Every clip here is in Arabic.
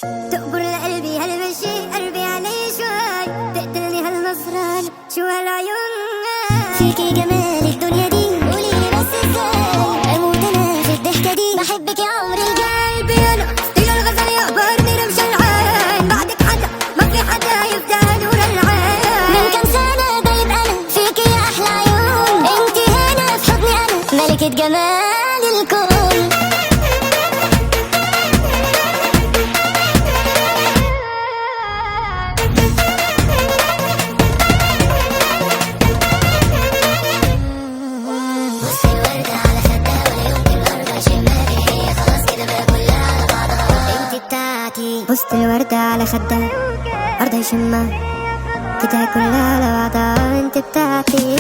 تقبر قلبي هالمشي قلبي علي شوي، تقتلني هالنظرة شو هالعيون. فيكي جمال الدنيا دي قوليلي بس ازاي اموت انا في الضحكة دي، بحبك يا عمري القلبي انا ستيل الغزل يقبرني رمش العين، بعدك حدا ما في حدا يفتح نور العين. من كم سنة دايب انا فيكي يا احلى عيون، انتي هنا في حضني انا ملكة جمال الكون. بصت الوردة على خدها أرض يشمها كده كلها على بعضها، انت بتاعتي.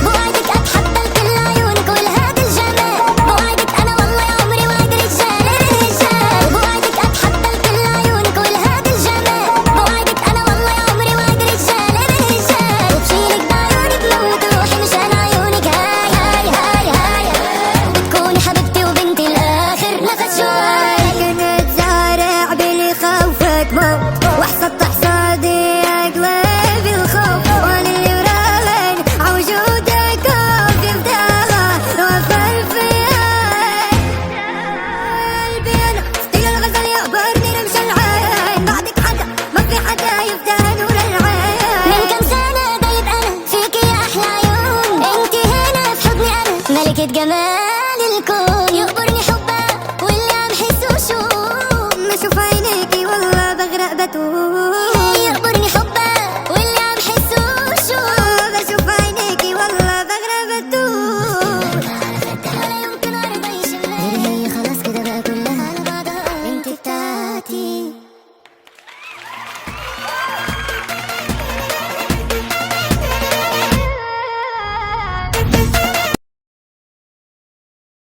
بوعدك اتحدى لكل عيونك ولهذا الجمال، بوعدك انا والله يا عمري وعد رجال الرجال. بوعدك اتحدى لكل عيونك ولهذا الجمال، بوعدك انا والله يا عمري وعد رجال الرجال. وبشيلك بعيونك موت روحي مشان عيونك، هاي هاي هاي هاي بتكوني حبيبتي وبنتي الاخر نفس شوي. كنت زارع بالي خوفك موت وحصدت حصادي اقلب الخوف، وانا اللي وراهن عوجودك وقف داها وفر فيها. قلبي انا ستيل الغزل يقبرني رمش العين، بعدك حدا ما في حدا يفتح نور العين. من كم سنة دايب انا فيكي يا احلى عيون، انتي هنا في حضني انا ملكة جمال الكون. يقبرني حبك واللي عم حسه شو ما اشوف عينيكي والله بغرق بتوه.